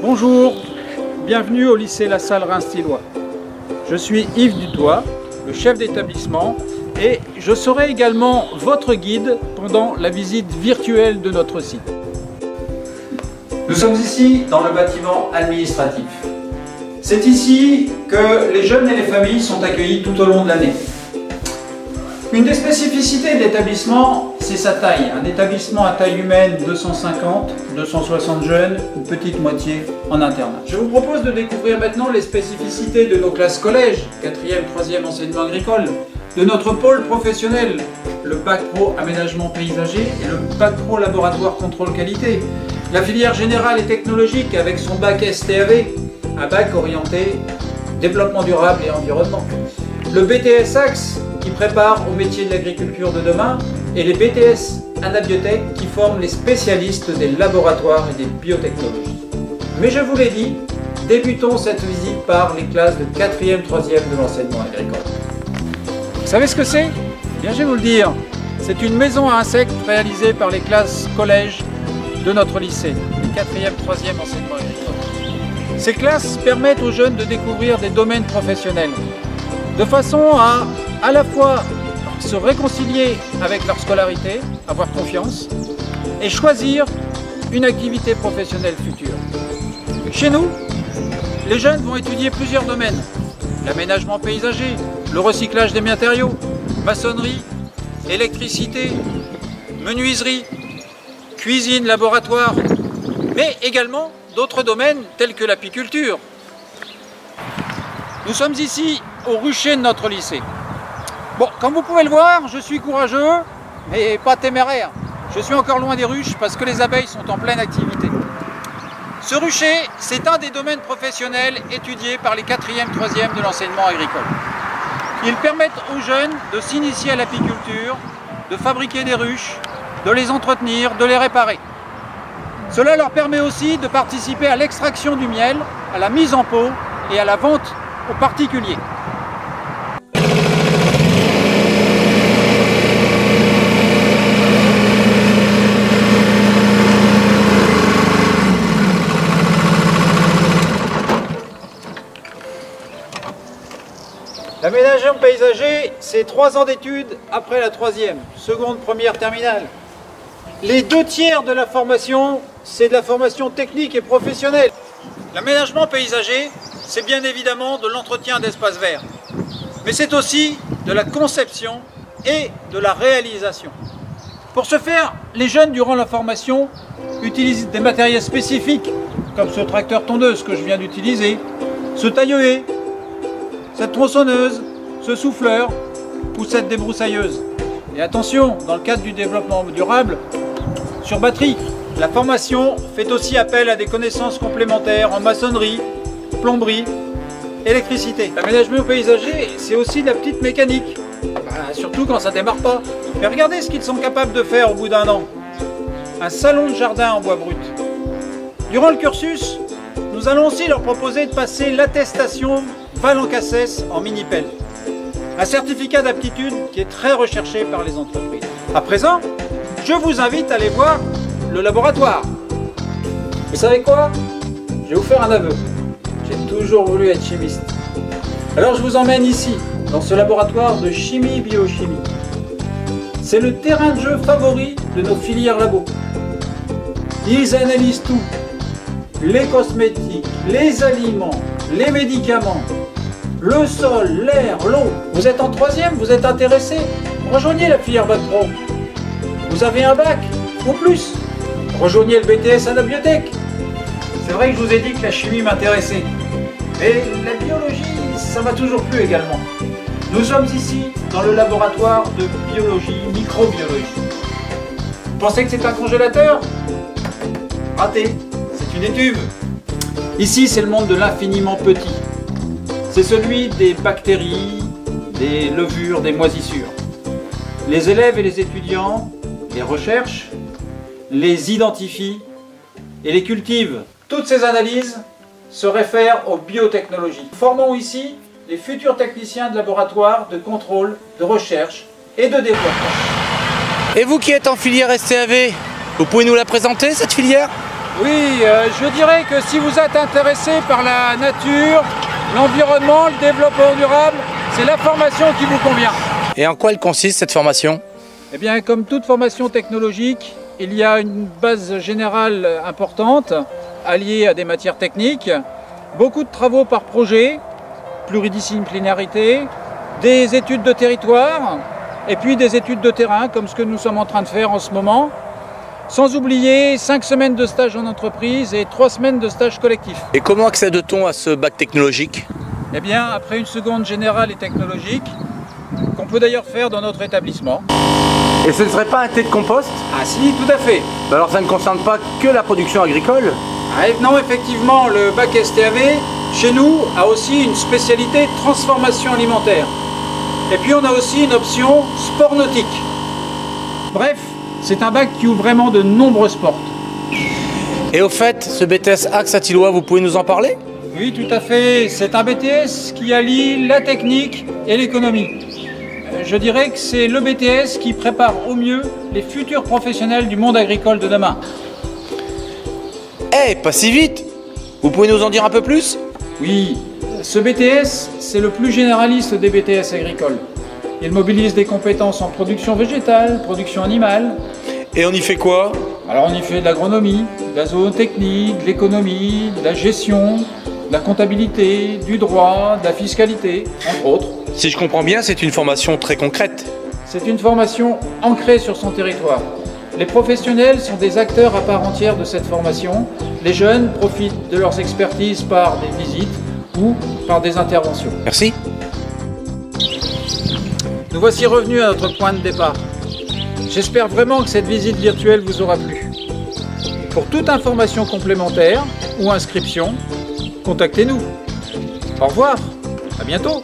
Bonjour, bienvenue au lycée La Salle Reims-Thillois. Je suis Yves Dutoit, le chef d'établissement, et je serai également votre guide pendant la visite virtuelle de notre site. Nous sommes ici dans le bâtiment administratif. C'est ici que les jeunes et les familles sont accueillis tout au long de l'année. Une des spécificités de l'établissement, c'est sa taille. Un établissement à taille humaine, 250, 260 jeunes, une petite moitié en internat. Je vous propose de découvrir maintenant les spécificités de nos classes collèges, 4e, 3e enseignement agricole, de notre pôle professionnel, le bac pro aménagement paysager et le bac pro laboratoire contrôle qualité, la filière générale et technologique avec son bac STAV, un bac orienté développement durable et environnement, le BTS Axe qui prépare au métier de l'agriculture de demain et les BTS Anabiotech qui forment les spécialistes des laboratoires et des biotechnologies. Mais je vous l'ai dit, débutons cette visite par les classes de 4e, 3e de l'enseignement agricole. Vous savez ce que c'est? Bien, je vais vous le dire. C'est une maison à insectes réalisée par les classes collèges de notre lycée, les 4e, 3e enseignement agricole. Ces classes permettent aux jeunes de découvrir des domaines professionnels, de façon à la fois se réconcilier avec leur scolarité, avoir confiance, et choisir une activité professionnelle future. Chez nous, les jeunes vont étudier plusieurs domaines. L'aménagement paysager, le recyclage des matériaux, maçonnerie, électricité, menuiserie, cuisine, laboratoire, mais également d'autres domaines tels que l'apiculture. Nous sommes ici au rucher de notre lycée. Bon, comme vous pouvez le voir, je suis courageux, mais pas téméraire. Je suis encore loin des ruches parce que les abeilles sont en pleine activité. Ce rucher, c'est un des domaines professionnels étudiés par les 4e, 3e de l'enseignement agricole. Ils permettent aux jeunes de s'initier à l'apiculture, de fabriquer des ruches, de les entretenir, de les réparer. Cela leur permet aussi de participer à l'extraction du miel, à la mise en pot et à la vente aux particuliers. L'aménagement paysager, c'est 3 ans d'études après la 3e, seconde, première, terminale. Les 2/3 de la formation, c'est de la formation technique et professionnelle. L'aménagement paysager, c'est bien évidemment de l'entretien d'espaces verts, mais c'est aussi de la conception et de la réalisation. Pour ce faire, les jeunes, durant la formation, utilisent des matériels spécifiques, comme ce tracteur tondeuse que je viens d'utiliser, ce taille-haie, cette tronçonneuse, ce souffleur ou cette débroussailleuse. Et attention, dans le cadre du développement durable, sur batterie, la formation fait aussi appel à des connaissances complémentaires en maçonnerie, plomberie, électricité. L'aménagement paysager, c'est aussi de la petite mécanique, surtout quand ça ne démarre pas. Mais regardez ce qu'ils sont capables de faire au bout d'1 an. Un salon de jardin en bois brut. Durant le cursus, nous allons aussi leur proposer de passer l'attestation Val-en-Cassès en mini-pelle. Un certificat d'aptitude qui est très recherché par les entreprises. À présent, je vous invite à aller voir le laboratoire. Vous savez quoi? Je vais vous faire un aveu. J'ai toujours voulu être chimiste. Alors je vous emmène ici, dans ce laboratoire de chimie-biochimie. C'est le terrain de jeu favori de nos filières labo. Ils analysent tout. Les cosmétiques, les aliments, les médicaments, le sol, l'air, l'eau. Vous êtes en 3e, vous êtes intéressé? Rejoignez la filière bac pro. Vous avez un bac ou plus? Rejoignez le BTS Anabiotech. C'est vrai que je vous ai dit que la chimie m'intéressait. Mais la biologie, ça m'a toujours plu également. Nous sommes ici dans le laboratoire de biologie, microbiologie. Vous pensez que c'est un congélateur? Raté, c'est une étuve. Ici, c'est le monde de l'infiniment petit. C'est celui des bactéries, des levures, des moisissures. Les élèves et les étudiants les recherchent, les identifient et les cultivent. Toutes ces analyses se réfèrent aux biotechnologies. Nous formons ici les futurs techniciens de laboratoire, de contrôle, de recherche et de développement. Et vous qui êtes en filière STAV, vous pouvez nous la présenter cette filière? Oui, je dirais que si vous êtes intéressé par la nature, l'environnement, le développement durable, c'est la formation qui vous convient. Et en quoi elle consiste cette formation? Eh bien, comme toute formation technologique, il y a une base générale importante, alliée à des matières techniques, beaucoup de travaux par projet, pluridisciplinarité, des études de territoire, et puis des études de terrain, comme ce que nous sommes en train de faire en ce moment, sans oublier 5 semaines de stage en entreprise et 3 semaines de stage collectif. Et comment accède-t-on à ce bac technologique? Eh bien, après une seconde générale et technologique, qu'on peut d'ailleurs faire dans notre établissement. Et ce ne serait pas un thé de compost? Ah si, tout à fait. Alors ça ne concerne pas que la production agricole? Non, effectivement, le bac STAV, chez nous, a aussi une spécialité transformation alimentaire. Et puis on a aussi une option sport nautique. Bref, c'est un bac qui ouvre vraiment de nombreuses portes. Et au fait, ce BTS Axe à Thilloy, vous pouvez nous en parler? Oui, tout à fait. C'est un BTS qui allie la technique et l'économie. Je dirais que c'est le BTS qui prépare au mieux les futurs professionnels du monde agricole de demain. Eh, pas si vite! Vous pouvez nous en dire un peu plus? Oui, ce BTS, c'est le plus généraliste des BTS agricoles. Il mobilise des compétences en production végétale, production animale. Et on y fait quoi? Alors on y fait de l'agronomie, de la zootechnie, de l'économie, de la gestion, de la comptabilité, du droit, de la fiscalité, entre autres. Si je comprends bien, c'est une formation très concrète. C'est une formation ancrée sur son territoire. Les professionnels sont des acteurs à part entière de cette formation. Les jeunes profitent de leurs expertises par des visites ou par des interventions. Merci. Nous voici revenus à notre point de départ. J'espère vraiment que cette visite virtuelle vous aura plu. Pour toute information complémentaire ou inscription, contactez-nous. Au revoir, à bientôt.